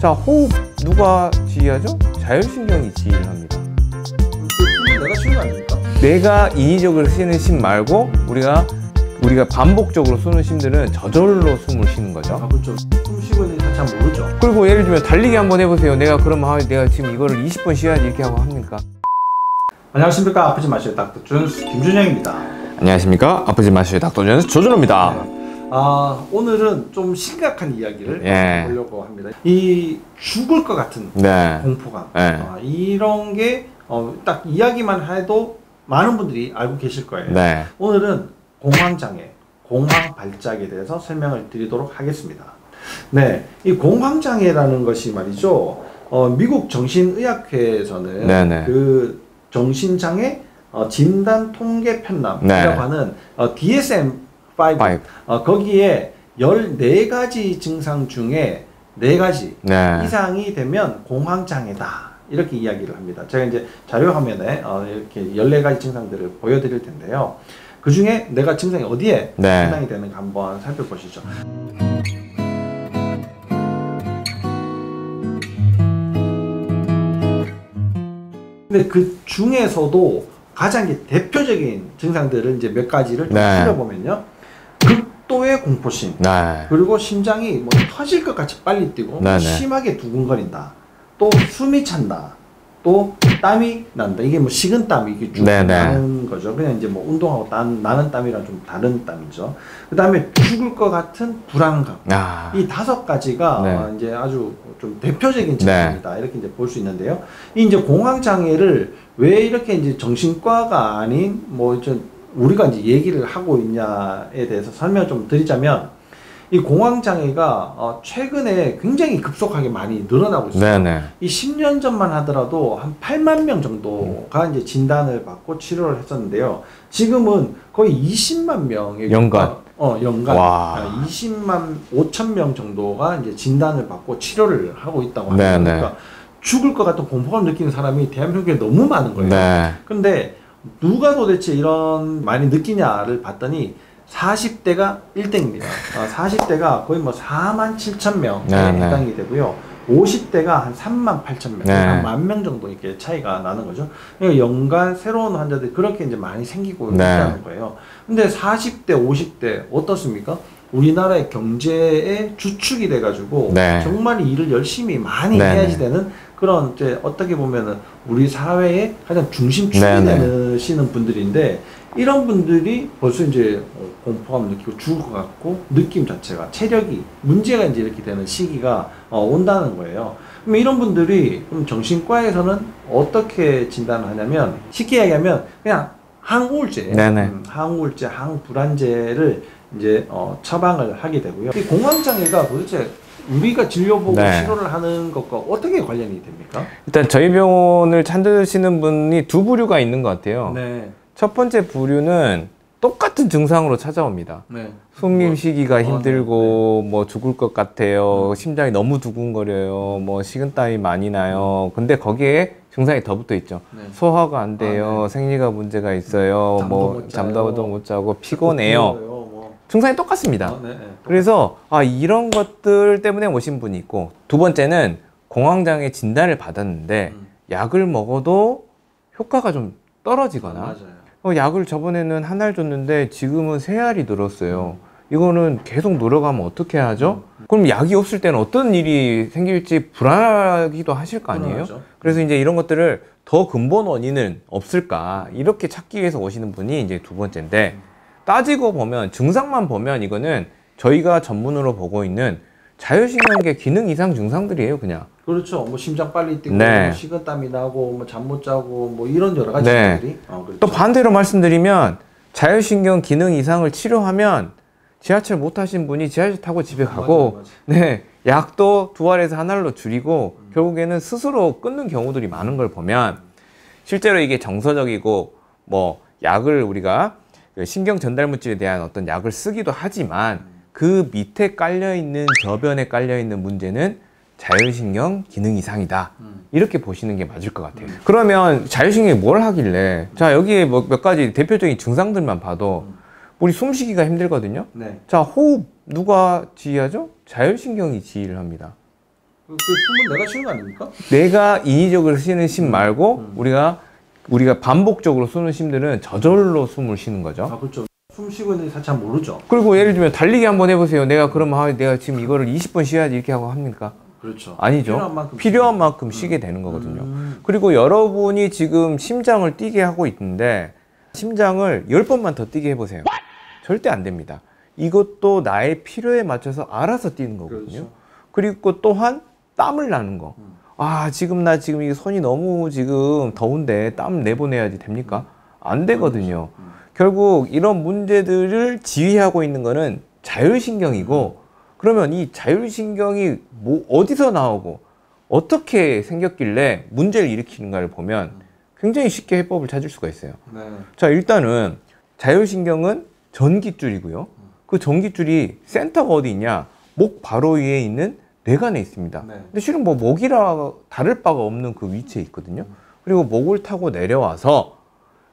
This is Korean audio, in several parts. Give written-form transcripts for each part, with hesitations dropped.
자, 호흡 누가 지휘하죠? 자율신경이 지휘를 합니다. 내가 쉬는 거 아닙니까? 내가 인위적으로 쉬는 쉼 말고 우리가 반복적으로 쏘는 쉼들은 저절로 숨을 쉬는 거죠. 아, 그렇죠. 숨 쉬고 있는 거 잘 모르죠. 그리고 예를 들면 달리기 한번 해보세요. 내가 그러면 내가 지금 이거를 20번 쉬어야지 이렇게 하고 합니까? 안녕하십니까. 아프지 마시오 닥터 준스 김준영입니다. 안녕하십니까. 아프지 마시오 닥터 준스 조준호입니다. 오늘은 좀 심각한 이야기를 해보려고 합니다. 이 죽을 것 같은 공포감, 이런 게 딱 이야기만 해도 많은 분들이 알고 계실 거예요. 오늘은 공황장애, 공황발작에 대해서 설명을 드리도록 하겠습니다. 이 공황장애라는 것이 말이죠, 미국 정신의학회에서는 그 정신장애 진단 통계 편람이라고 하는 DSM-5 거기에 14가지 증상 중에 4가지 이상이 되면 공황장애다, 이렇게 이야기를 합니다. 제가 이제 자료 화면에 이렇게 14가지 증상들을 보여드릴 텐데요. 그 중에 내가 증상이 어디에 해당이 되는가 한번 살펴보시죠. 근데 그 중에서도 가장 대표적인 증상들을 이제 몇 가지를 살펴보면요. 극도의 공포심, 그리고 심장이 뭐 터질 것 같이 빨리 뛰고 심하게 두근거린다, 또 숨이 찬다, 또 땀이 난다. 이게 뭐 식은 땀이 이게 쭉 나는 거죠. 그냥 이제 뭐 운동하고 나는 땀이랑 좀 다른 땀이죠. 그 다음에 죽을 것 같은 불안감. 이 5가지가 이제 아주 좀 대표적인 증상이다, 이렇게 이제 볼 수 있는데요. 이 이제 공황장애를 왜 이렇게 이제 정신과가 아닌 뭐 좀 우리가 이제 얘기를 하고 있냐에 대해서 설명 좀 드리자면, 이 공황장애가 최근에 굉장히 급속하게 많이 늘어나고 있어요. 이 10년 전만 하더라도 한 8만 명 정도가 이제 진단을 받고 치료를 했었는데요. 지금은 거의 20만 명의 연간 20만 5천 명 정도가 이제 진단을 받고 치료를 하고 있다고 합니다. 그러니까 죽을 것 같은 공포감 느끼는 사람이 대한민국에 너무 많은 거예요. 근데 누가 도대체 이런 많이 느끼냐를 봤더니 40대가 1등입니다. 40대가 거의 뭐 4만 7천 명에 해당이 되고요. 50대가 한 3만 8천 명, 한 1만 명 정도 이렇게 차이가 나는 거죠. 그러니까 연간 새로운 환자들이 그렇게 이제 많이 생기고 있다는 거예요. 근데 40대, 50대 어떻습니까? 우리나라의 경제의 주축이 돼가지고 정말 일을 열심히 많이 해야지 되는 그런 이제 어떻게 보면은 우리 사회의 가장 중심축이 되시는 분들인데, 이런 분들이 벌써 이제 공포감 느끼고 죽을 것 같고 느낌 자체가 체력이 문제가 이제 이렇게 되는 시기가 온다는 거예요. 그럼 이런 분들이 그럼 정신과에서는 어떻게 진단을 하냐면, 쉽게 얘기하면 그냥 항우울제, 항우울제, 항불안제를 이제 처방을 하게 되고요. 이 공황장애가 도대체 우리가 진료보고 치료를 하는 것과 어떻게 관련이 됩니까? 일단 저희 병원을 찾으시는 분이 2부류가 있는 것 같아요. 첫 번째 부류는 똑같은 증상으로 찾아옵니다. 숨 쉬기가 힘들고 뭐 죽을 것 같아요, 심장이 너무 두근거려요, 뭐 식은땀이 많이 나요. 근데 거기에 증상이 더 붙어 있죠. 소화가 안 돼요, 생리가 문제가 있어요, 잠도 못 자고 피곤해요. 증상이 똑같습니다. 그래서 이런 것들 때문에 오신 분이 있고, 두 번째는 공황장애 진단을 받았는데 약을 먹어도 효과가 좀 떨어지거나 약을 저번에는 한 알 줬는데 지금은 3알이 늘었어요. 이거는 계속 늘어가면 어떻게 하죠? 그럼 약이 없을 때는 어떤 일이 생길지 불안하기도 하실 거 아니에요? 그래서 이제 이런 것들을 더 근본 원인은 없을까, 이렇게 찾기 위해서 오시는 분이 이제 두 번째인데, 따지고 보면 증상만 보면 이거는 저희가 전문으로 보고 있는 자율신경계 기능 이상 증상들이에요, 그냥. 그렇죠. 뭐 심장 빨리 뛰고, 뭐 식은땀이 나고, 뭐 잠 못 자고, 뭐 이런 여러 가지 증상들이. 그렇죠. 또 반대로 말씀드리면 자율신경 기능 이상을 치료하면 지하철 못 타신 분이 지하철 타고 집에 가고, 약도 2알에서 1알로 줄이고 결국에는 스스로 끊는 경우들이 많은 걸 보면, 실제로 이게 정서적이고 뭐 약을 우리가 신경 전달 물질에 대한 어떤 약을 쓰기도 하지만 그 밑에 깔려있는 저변에 깔려있는 문제는 자율신경 기능 이상이다, 이렇게 보시는 게 맞을 것 같아요. 그러면 자율신경이 뭘 하길래, 자 여기에 뭐 몇 가지 대표적인 증상들만 봐도 우리 숨쉬기가 힘들거든요. 자, 호흡 누가 지휘하죠? 자율신경이 지휘를 합니다. 그 숨은 내가 쉬는 거 아닙니까? 내가 인위적으로 쉬는 쉼 말고 우리가 반복적으로 쏘는 쉼들은 저절로 숨을 쉬는 거죠. 아, 그렇죠. 숨 쉬고 있는 게 사실 잘 모르죠. 그리고 예를 들면 달리기 한번 해보세요. 내가 그러면 내가 지금 이거를 20번 쉬어야지 이렇게 하고 합니까? 그렇죠. 아니죠. 필요한 만큼 쉬게 되는 거거든요. 그리고 여러분이 지금 심장을 뛰게 하고 있는데 심장을 10번만 더 뛰게 해보세요. 절대 안 됩니다. 이것도 나의 필요에 맞춰서 알아서 뛰는 거거든요. 그렇죠. 그리고 또한 땀을 나는 거. 지금 이게 손이 너무 지금 더운데 땀 내보내야지 됩니까? 안 되거든요. 결국 이런 문제들을 지휘하고 있는 거는 자율신경이고, 그러면 이 자율신경이 어디서 나오고 어떻게 생겼길래 문제를 일으키는가를 보면 굉장히 쉽게 해법을 찾을 수가 있어요. 네. 자, 일단은 자율신경은 전깃줄이고요. 그 전깃줄이 센터가 어디 있냐? 목 바로 위에 있는 뇌관에 있습니다. 네. 근데 실은 목이라 다를 바가 없는 그 위치에 있거든요. 그리고 목을 타고 내려와서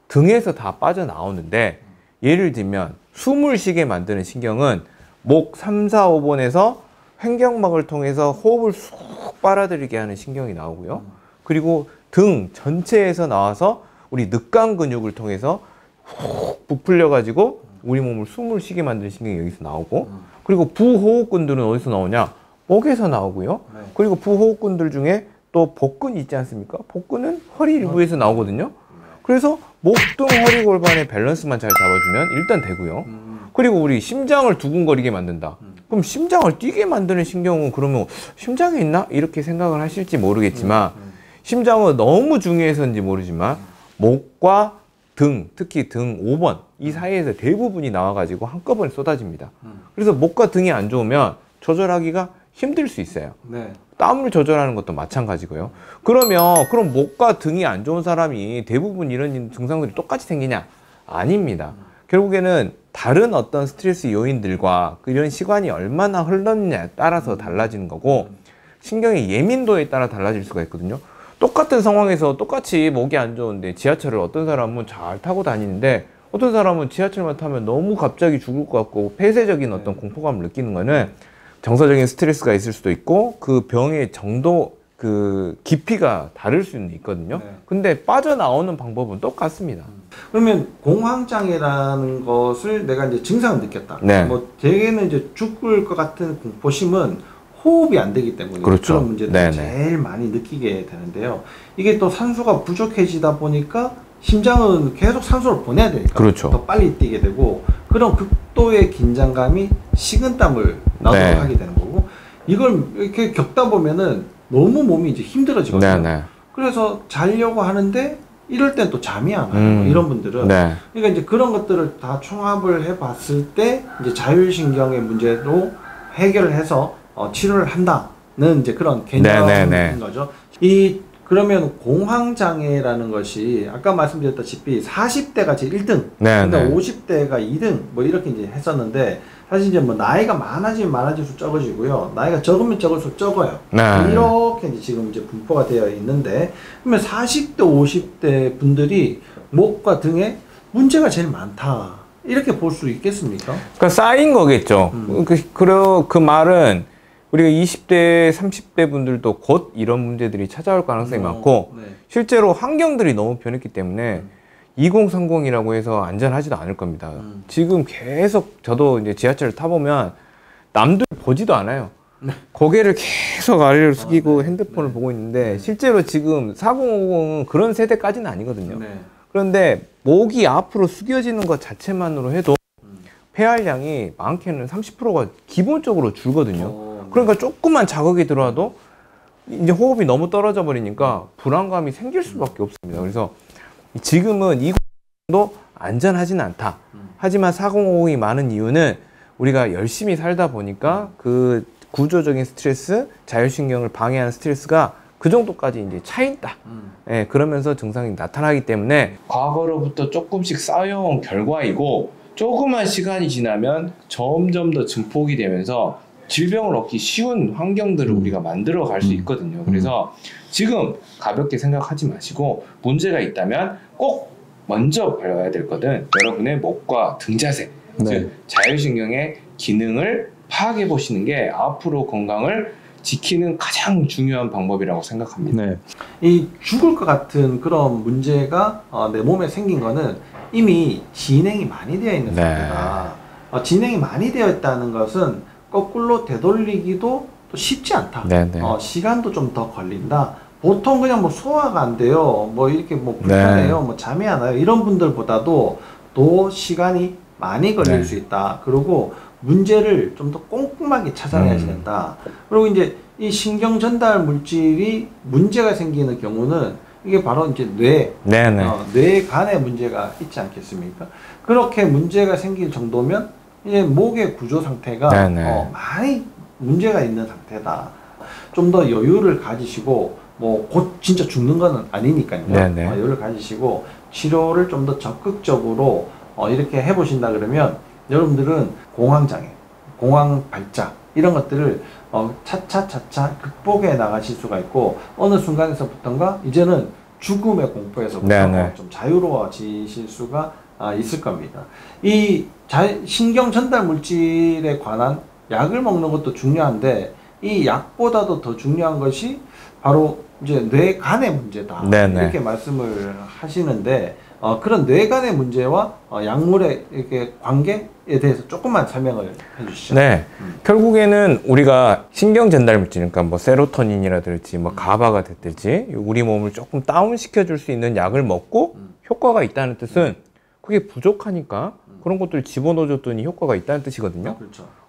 등에서 다 빠져나오는데, 예를 들면 숨을 쉬게 만드는 신경은 목 3, 4, 5번에서 횡격막을 통해서 호흡을 쑥 빨아들이게 하는 신경이 나오고요. 그리고 등 전체에서 나와서 우리 늑강 근육을 통해서 훅 부풀려 가지고 우리 몸을 숨을 쉬게 만드는 신경이 여기서 나오고, 그리고 부호흡근들은 어디서 나오냐? 목에서 나오고요. 네. 그리고 부호흡근들 중에 또 복근이 있지 않습니까? 복근은 허리 일부에서 나오거든요. 그래서 목, 등, 허리, 골반의 밸런스만 잘 잡아주면 일단 되고요. 그리고 우리 심장을 두근거리게 만든다. 그럼 심장을 뛰게 만드는 신경은 그러면 심장에 있나? 이렇게 생각을 하실지 모르겠지만, 심장은 너무 중요해서인지 모르지만 목과 등, 특히 등 5번 이 사이에서 대부분이 나와가지고 한꺼번에 쏟아집니다. 그래서 목과 등이 안 좋으면 조절하기가 힘들 수 있어요. 네. 땀을 조절하는 것도 마찬가지고요. 그럼 목과 등이 안 좋은 사람이 대부분 이런 증상들이 똑같이 생기냐? 아닙니다. 결국에는 다른 어떤 스트레스 요인들과 이런 시간이 얼마나 흘렀느냐에 따라서 달라지는 거고, 신경의 예민도에 따라 달라질 수가 있거든요. 똑같은 상황에서 똑같이 목이 안 좋은데 지하철을 어떤 사람은 잘 타고 다니는데 어떤 사람은 지하철만 타면 너무 갑자기 죽을 것 같고 폐쇄적인 어떤 공포감을 느끼는 거는 정서적인 스트레스가 있을 수도 있고, 그 병의 정도, 그 깊이가 다를 수는 있거든요. 근데 빠져나오는 방법은 똑같습니다. 그러면 공황장애라는 것을 내가 이제 증상을 느꼈다. 네. 대개는 이제 죽을 것 같은 공포심은 호흡이 안 되기 때문에 그렇죠. 그런 문제들을 제일 많이 느끼게 되는데요. 이게 또 산소가 부족해지다 보니까 심장은 계속 산소를 보내야 되니까 그렇죠. 더 빨리 뛰게 되고, 그런 극도의 긴장감이 식은땀을 나도록 하게 되는 거고, 이걸 이렇게 겪다 보면은 너무 몸이 이제 힘들어지거든요. 그래서 자려고 하는데 이럴 땐 또 잠이 안 와요. 이런 분들은. 그러니까 이제 그런 것들을 다 총합을 해봤을 때 이제 자율신경의 문제도 해결을 해서 치료를 한다는 이제 그런 개념인 거죠. 그러면 공황장애라는 것이 아까 말씀드렸다시피 40대가 제 1등, 근데 50대가 2등 뭐 이렇게 이제 했었는데, 사실 이제 뭐 나이가 많아지면 많아질수록 적어지고요, 나이가 적으면 적을수록 적어요. 이렇게 이제 지금 이제 분포가 되어 있는데, 그러면 40대, 50대 분들이 목과 등에 문제가 제일 많다, 이렇게 볼 수 있겠습니까? 그러니까 쌓인 거겠죠. 그 말은 우리가 20대, 30대 분들도 곧 이런 문제들이 찾아올 가능성이 많고, 실제로 환경들이 너무 변했기 때문에 2030이라고 해서 안전하지도 않을 겁니다. 지금 계속 저도 이제 지하철을 타보면 남들 보지도 않아요. 고개를 계속 아래로 숙이고 핸드폰을 보고 있는데, 실제로 지금 4050은 그런 세대까지는 아니거든요. 그런데 목이 앞으로 숙여지는 것 자체만으로 해도 폐활량이 많게는 30%가 기본적으로 줄거든요. 그러니까 조금만 자극이 들어와도 이제 호흡이 너무 떨어져 버리니까 불안감이 생길 수밖에 없습니다. 그래서 지금은 이도 안전하진 않다. 하지만 4050이 많은 이유는 우리가 열심히 살다 보니까 그 구조적인 스트레스, 자율신경을 방해하는 스트레스가 그 정도까지 이제 차있다. 그러면서 증상이 나타나기 때문에 과거로부터 조금씩 쌓여온 결과이고, 조그만 시간이 지나면 점점 더 증폭이 되면서 질병을 얻기 쉬운 환경들을 우리가 만들어 갈 수 있거든요. 그래서 지금 가볍게 생각하지 마시고, 문제가 있다면 꼭 먼저 봐야 될 것은 여러분의 목과 등 자세, 즉 자율신경의 기능을 파악해 보시는 게 앞으로 건강을 지키는 가장 중요한 방법이라고 생각합니다. 네. 이 죽을 것 같은 그런 문제가 내 몸에 생긴 거는 이미 진행이 많이 되어 있는 상태다. 진행이 많이 되어 있다는 것은 거꾸로 되돌리기도 또 쉽지 않다. 시간도 좀 더 걸린다. 보통 그냥 뭐 소화가 안 돼요. 뭐 이렇게 뭐 불편해요. 뭐 잠이 안 와요. 이런 분들보다도 또 시간이 많이 걸릴 수 있다. 그리고 문제를 좀 더 꼼꼼하게 찾아내야 된다. 그리고 이제 이 신경 전달 물질이 문제가 생기는 경우는 이게 바로 이제 뇌간에 문제가 있지 않겠습니까? 그렇게 문제가 생길 정도면 이제 목의 구조 상태가 많이 문제가 있는 상태다. 좀 더 여유를 가지시고 뭐 곧 진짜 죽는 건 아니니까요. 여유를 가지시고 치료를 좀 더 적극적으로 이렇게 해보신다 그러면 여러분들은 공황장애, 공황발작 이런 것들을 차차차차 극복해 나가실 수가 있고 어느 순간에서부터인가 이제는 죽음의 공포에서부터 좀 자유로워지실 수가 있을 겁니다. 이 신경 전달 물질에 관한 약을 먹는 것도 중요한데 이 약보다도 더 중요한 것이 바로 이제 뇌간의 문제다. 이렇게 말씀을 하시는데 그런 뇌간의 문제와 약물의 이렇게 관계에 대해서 조금만 설명을 해주시죠. 결국에는 우리가 신경 전달 물질, 그러니까 뭐 세로토닌이라든지 뭐 가바가 됐든지 우리 몸을 조금 다운시켜 줄 수 있는 약을 먹고 효과가 있다는 뜻은 그게 부족하니까 그런 것들 집어넣어줬더니 효과가 있다는 뜻이거든요.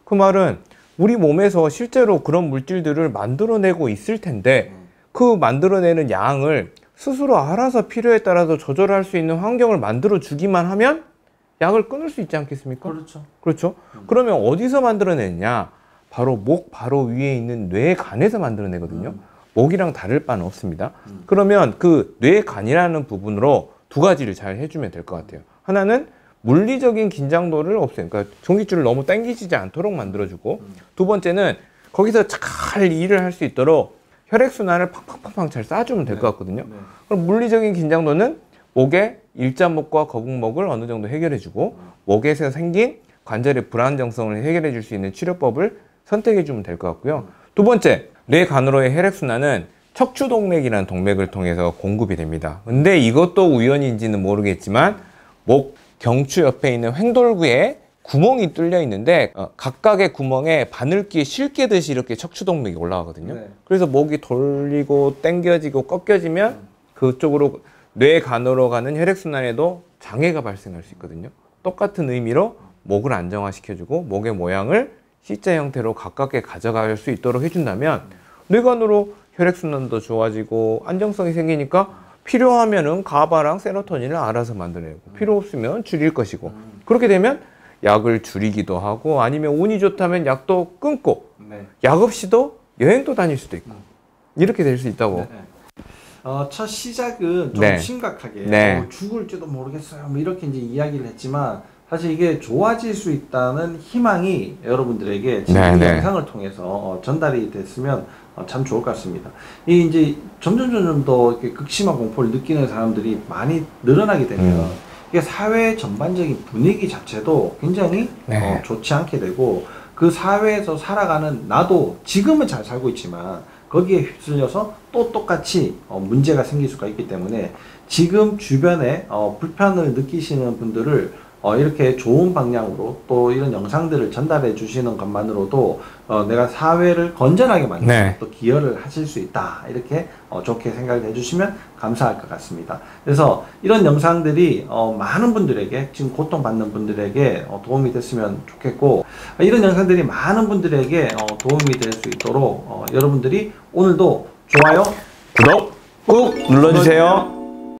그 말은 우리 몸에서 실제로 그런 물질들을 만들어내고 있을 텐데 그 만들어내는 양을 스스로 알아서 필요에 따라서 조절할 수 있는 환경을 만들어 주기만 하면 약을 끊을 수 있지 않겠습니까? 그렇죠. 그러면 어디서 만들어내느냐? 바로 목 바로 위에 있는 뇌간에서 만들어내거든요. 목이랑 다를 바는 없습니다. 그러면 그 뇌간이라는 부분으로 두 가지를 잘 해주면 될 것 같아요. 하나는 물리적인 긴장도를 없애요. 그러니까 전깃줄을 너무 당기지 않도록 만들어주고, 두 번째는 거기서 잘 일을 할 수 있도록 혈액순환을 팍팍팍팍 잘 쏴주면 될 것 같거든요. 그럼 물리적인 긴장도는 목의 일자목과 거북목을 어느 정도 해결해주고, 목에서 생긴 관절의 불안정성을 해결해 줄 수 있는 치료법을 선택해 주면 될 것 같고요. 두 번째, 뇌간으로의 혈액순환은 척추동맥이라는 동맥을 통해서 공급이 됩니다. 근데 이것도 우연인지는 모르겠지만 목 경추 옆에 있는 횡돌구에 구멍이 뚫려 있는데 각각의 구멍에 바늘귀에 실 깨듯이 이렇게 척추동맥이 올라가거든요. 그래서 목이 돌리고 당겨지고 꺾여지면 그쪽으로 뇌간으로 가는 혈액순환에도 장애가 발생할 수 있거든요. 똑같은 의미로 목을 안정화시켜주고 목의 모양을 C자 형태로 가깝게 가져갈 수 있도록 해준다면 뇌간으로 혈액순환도 좋아지고 안정성이 생기니까 필요하면은 가바랑 세로토닌을 알아서 만들어내고 필요 없으면 줄일 것이고, 그렇게 되면 약을 줄이기도 하고 아니면 운이 좋다면 약도 끊고 약 없이도 여행도 다닐 수도 있고 이렇게 될 수 있다고. 첫 시작은 좀 심각하게 죽을지도 모르겠어요 뭐 이렇게 이제 이야기를 했지만 사실 이게 좋아질 수 있다는 희망이 여러분들에게 지금 이 영상을 통해서 전달이 됐으면 참 좋을 것 같습니다. 이 이제 점점 더 이렇게 극심한 공포를 느끼는 사람들이 많이 늘어나게 되면 이게 사회 전반적인 분위기 자체도 굉장히 좋지 않게 되고, 그 사회에서 살아가는 나도 지금은 잘 살고 있지만 거기에 휩쓸려서 또 똑같이 문제가 생길 수가 있기 때문에 지금 주변에 불편을 느끼시는 분들을 이렇게 좋은 방향으로 또 이런 영상들을 전달해 주시는 것만으로도 내가 사회를 건전하게 만드는 또 기여를 하실 수 있다, 이렇게 좋게 생각을 해주시면 감사할 것 같습니다. 그래서 이런 영상들이 많은 분들에게, 지금 고통받는 분들에게 도움이 됐으면 좋겠고, 이런 영상들이 많은 분들에게 도움이 될 수 있도록 여러분들이 오늘도 좋아요, 구독 꾹 눌러주세요.